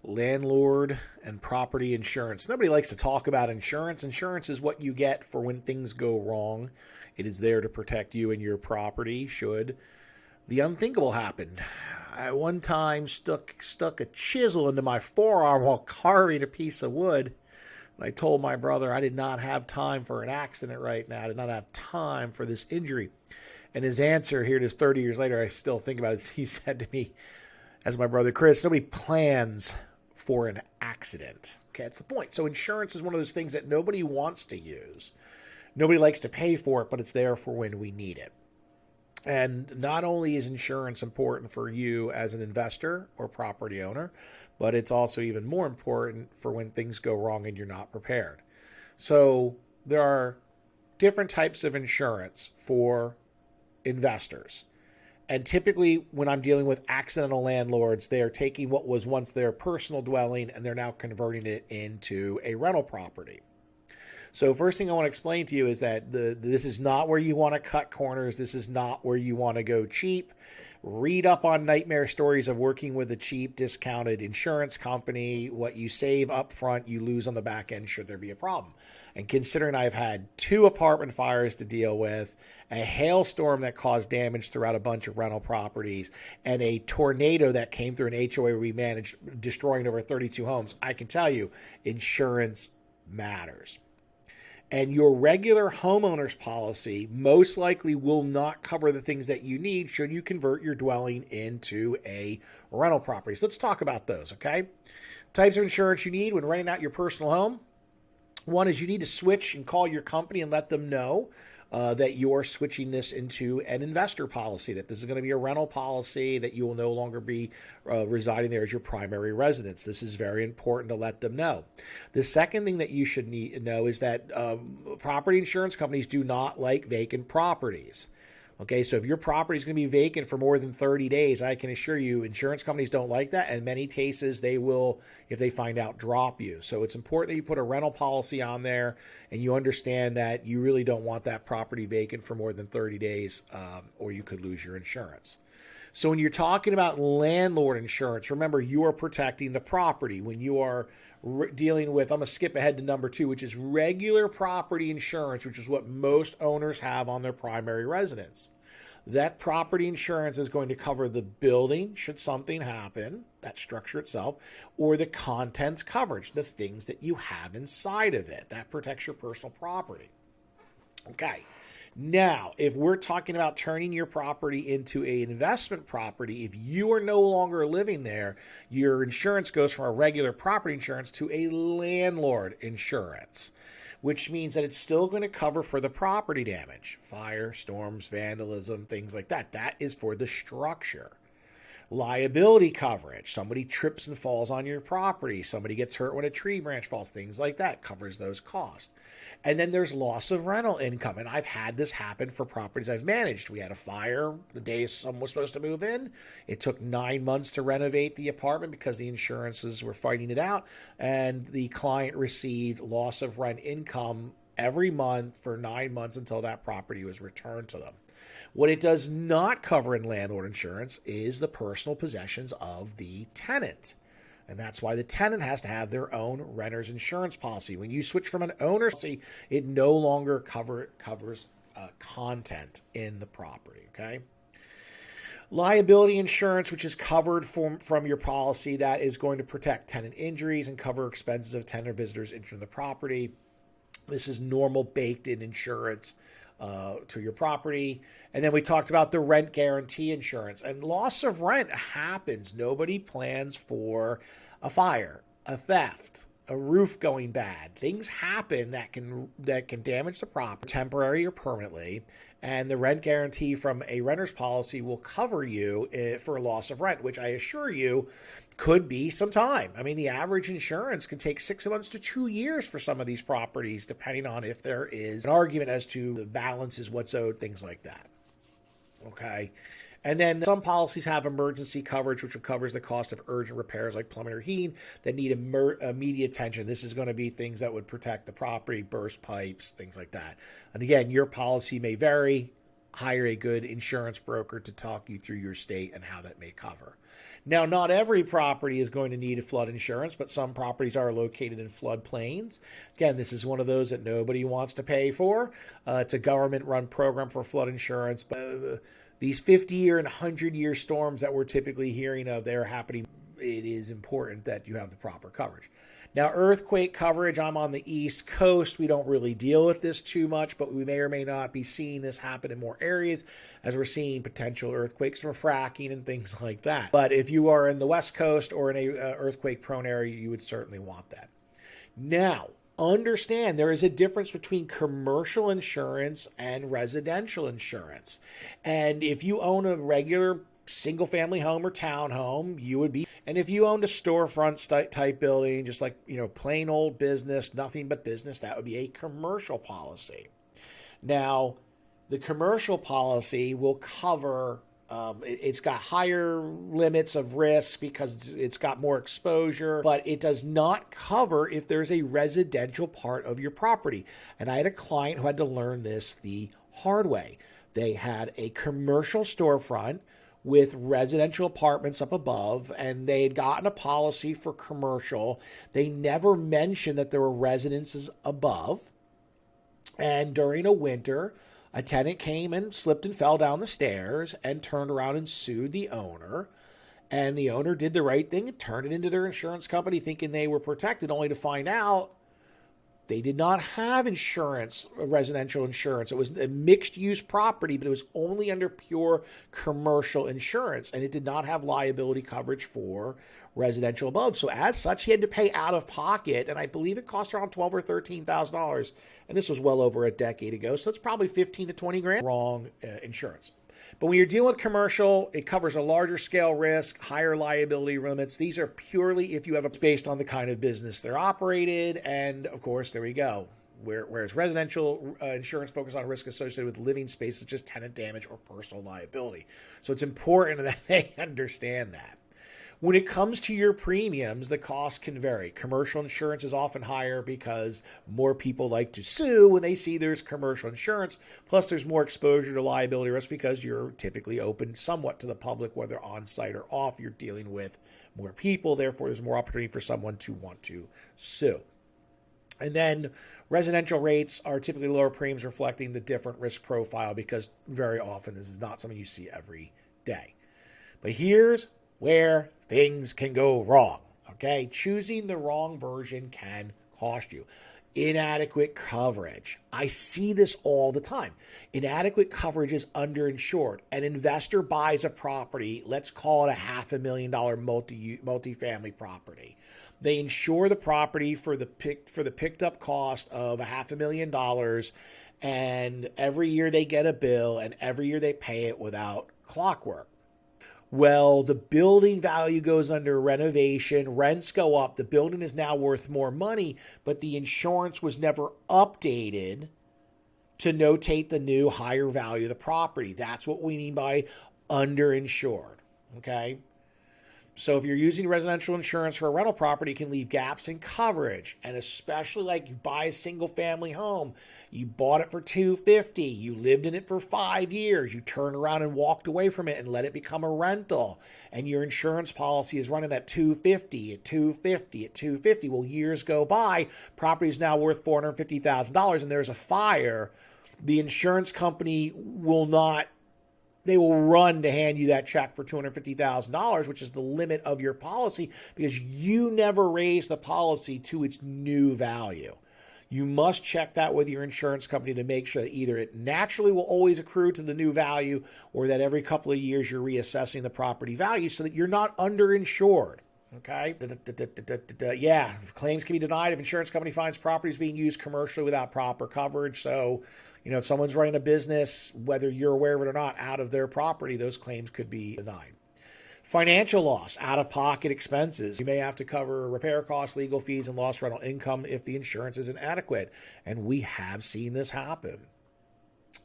landlord and property insurance. Nobody likes to talk about insurance. Insurance is what you get for when things go wrong. It is there to protect you and your property should the unthinkable happen. I one time stuck a chisel into my forearm while carving a piece of wood. I told my brother I did not have time for an accident right now. I did not have time for this injury. And his answer here, it is 30 years later, I still think about it. He said to me, as my brother Chris, nobody plans for an accident. Okay, that's the point. So insurance is one of those things that nobody wants to use. Nobody likes to pay for it, but it's there for when we need it. And not only is insurance important for you as an investor or property owner, but it's also even more important for when things go wrong and you're not prepared. So there are different types of insurance for investors. And typically when I'm dealing with accidental landlords, they are taking what was once their personal dwelling and they're now converting it into a rental property. So first thing I want to explain to you is that this is not where you want to cut corners. This is not where you want to go cheap. Read up on nightmare stories of working with a cheap, discounted insurance company. What you save up front, you lose on the back end should there be a problem. And considering I've had 2 apartment fires to deal with, a hailstorm that caused damage throughout a bunch of rental properties, and a tornado that came through an HOA we managed, destroying over 32 homes, I can tell you insurance matters. And your regular homeowner's policy most likely will not cover the things that you need should you convert your dwelling into a rental property. So let's talk about those, okay? Types of insurance you need when renting out your personal home. One is you need to switch and call your company and let them know that you're switching this into an investor policy, that this is going to be a rental policy, that you will no longer be residing there as your primary residence. This is very important to let them know. The second thing that you should know is that property insurance companies do not like vacant properties. Okay, so if your property is going to be vacant for more than 30 days, I can assure you insurance companies don't like that. And in many cases, they will, if they find out, drop you. So it's important that you put a rental policy on there and you understand that you really don't want that property vacant for more than 30 days or you could lose your insurance. So when you're talking about landlord insurance, remember you are protecting the property. When you are dealing with, I'm going to skip ahead to number 2, which is regular property insurance, which is what most owners have on their primary residence. That property insurance is going to cover the building should something happen, that structure itself, or the contents coverage, the things that you have inside of it. That protects your personal property. Okay. Now, if we're talking about turning your property into an investment property, if you are no longer living there, your insurance goes from a regular property insurance to a landlord insurance, which means that it's still going to cover for the property damage, fire, storms, vandalism, things like that. That is for the structure. Liability coverage, somebody trips and falls on your property, somebody gets hurt when a tree branch falls, things like that, covers those costs. And then there's loss of rental income, and I've had this happen for properties I've managed. We had a fire the day someone was supposed to move in. It took 9 months to renovate the apartment because the insurances were fighting it out, and the client received loss of rent income every month for 9 months until that property was returned to them. What it does not cover in landlord insurance is the personal possessions of the tenant. And that's why the tenant has to have their own renter's insurance policy. When you switch from an owner's policy, it no longer covers content in the property, okay? Liability insurance, which is covered from your policy, that is going to protect tenant injuries and cover expenses of tenant or visitors entering the property. This is normal baked-in insurance to your property. And then we talked about the rent guarantee insurance. And loss of rent happens. Nobody plans for a fire, a theft, a roof going bad. Things happen that can damage the property temporarily or permanently. And the rent guarantee from a renter's policy will cover you for loss of rent, which I assure you could be some time. I mean, the average insurance can take 6 months to 2 years for some of these properties, depending on if there is an argument as to the balance is what's owed, things like that. Okay. And then some policies have emergency coverage, which covers the cost of urgent repairs like plumbing or heating that need immediate attention. This is going to be things that would protect the property, burst pipes, things like that. And again, your policy may vary. Hire a good insurance broker to talk you through your state and how that may cover. Now, not every property is going to need a flood insurance, but some properties are located in floodplains. Again, this is one of those that nobody wants to pay for. It's a government-run program for flood insurance, but these 50-year and 100-year storms that we're typically hearing of, they're happening. It is important that you have the proper coverage. Now, earthquake coverage, I'm on the East Coast. We don't really deal with this too much, but we may or may not be seeing this happen in more areas as we're seeing potential earthquakes from fracking and things like that. But if you are in the West Coast or in a earthquake-prone area, you would certainly want that. Now, understand there is a difference between commercial insurance and residential insurance. And if you own a regular single-family home or townhome, you would be. And if you owned a storefront type building, just like, plain old business, nothing but business, that would be a commercial policy. Now, the commercial policy will cover, it's got higher limits of risk because it's got more exposure, but it does not cover if there's a residential part of your property. And I had a client who had to learn this the hard way. They had a commercial storefront with residential apartments up above, and they had gotten a policy for commercial. They never mentioned that there were residences above. And during a winter, a tenant came and slipped and fell down the stairs and turned around and sued the owner. And the owner did the right thing and turned it into their insurance company thinking they were protected, only to find out they did not have insurance, residential insurance. It was a mixed-use property, but it was only under pure commercial insurance, and it did not have liability coverage for residential above. So as such, he had to pay out of pocket, and I believe it cost around $12,000 or $13,000, and this was well over a decade ago, so it's probably 15 to 20 grand. Wrong insurance. But when you're dealing with commercial, it covers a larger scale risk, higher liability limits. These are purely if you have based on the kind of business they're operated. And of course, there we go. Whereas residential insurance focuses on risk associated with living space, such as tenant damage or personal liability. So it's important that they understand that. When it comes to your premiums, the cost can vary. Commercial insurance is often higher because more people like to sue when they see there's commercial insurance. Plus, there's more exposure to liability risk because you're typically open somewhat to the public, whether on site or off. You're dealing with more people. Therefore, there's more opportunity for someone to want to sue. And then residential rates are typically lower premiums, reflecting the different risk profile because very often this is not something you see every day. But here's where things can go wrong, okay? Choosing the wrong version can cost you. Inadequate coverage. I see this all the time. Inadequate coverage is underinsured. An investor buys a property, let's call it a $500,000 multi-family property. They insure the property for the picked up cost of $500,000, and every year they get a bill, and every year they pay it without clockwork. Well, the building value goes under renovation, rents go up, the building is now worth more money, but the insurance was never updated to notate the new higher value of the property. That's what we mean by underinsured, okay? So if you're using residential insurance for a rental property, it can leave gaps in coverage. And especially like you buy a single family home, you bought it for $250,000, you lived in it for 5 years, you turned around and walked away from it and let it become a rental. And your insurance policy is running at $250,000, at $250,000, at $250,000. Well, years go by, property is now worth $450,000 and there's a fire. The insurance company will not They will run to hand you that check for $250,000, which is the limit of your policy, because you never raised the policy to its new value. You must check that with your insurance company to make sure that either it naturally will always accrue to the new value or that every couple of years you're reassessing the property value so that you're not underinsured. Okay? Yeah, claims can be denied if insurance company finds properties being used commercially without proper coverage. So, if someone's running a business, whether you're aware of it or not, out of their property, those claims could be denied. Financial loss, out-of-pocket expenses. You may have to cover repair costs, legal fees, and lost rental income if the insurance is inadequate. And we have seen this happen.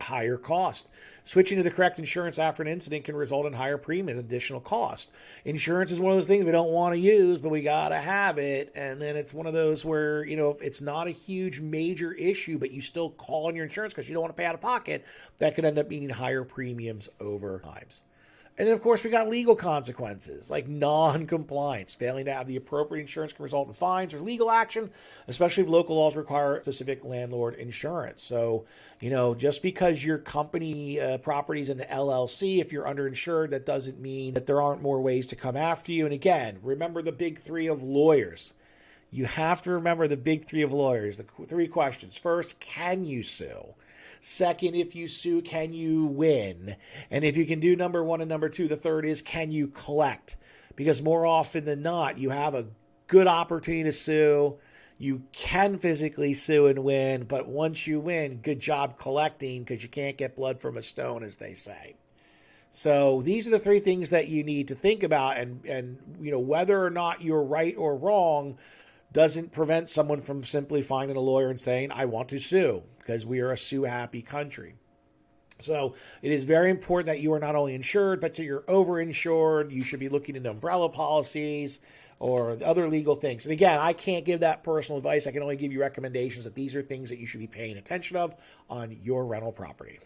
Higher cost. Switching to the correct insurance after an incident can result in higher premiums, additional cost. Insurance is one of those things we don't want to use, but we got to have it. And then it's one of those where, if it's not a huge major issue, but you still call on your insurance because you don't want to pay out of pocket, that could end up meaning higher premiums over time. And then, of course, we got legal consequences like non-compliance. Failing to have the appropriate insurance can result in fines or legal action, especially if local laws require specific landlord insurance. So, just because your company property is an LLC, if you're underinsured, that doesn't mean that there aren't more ways to come after you. And again, remember the big three of lawyers. You have to remember the big three of lawyers, the three questions. First, can you sue? Second, if you sue, can you win? And if you can do number one and number two, the third is, can you collect? Because more often than not, you have a good opportunity to sue. You can physically sue and win, but once you win, good job collecting, because you can't get blood from a stone, as they say. So these are the three things that you need to think about, and whether or not you're right or wrong doesn't prevent someone from simply finding a lawyer and saying, I want to sue, because we are a sue-happy country. So it is very important that you are not only insured, but that you're overinsured. You should be looking into umbrella policies or other legal things. And again, I can't give that personal advice. I can only give you recommendations that these are things that you should be paying attention of on your rental property.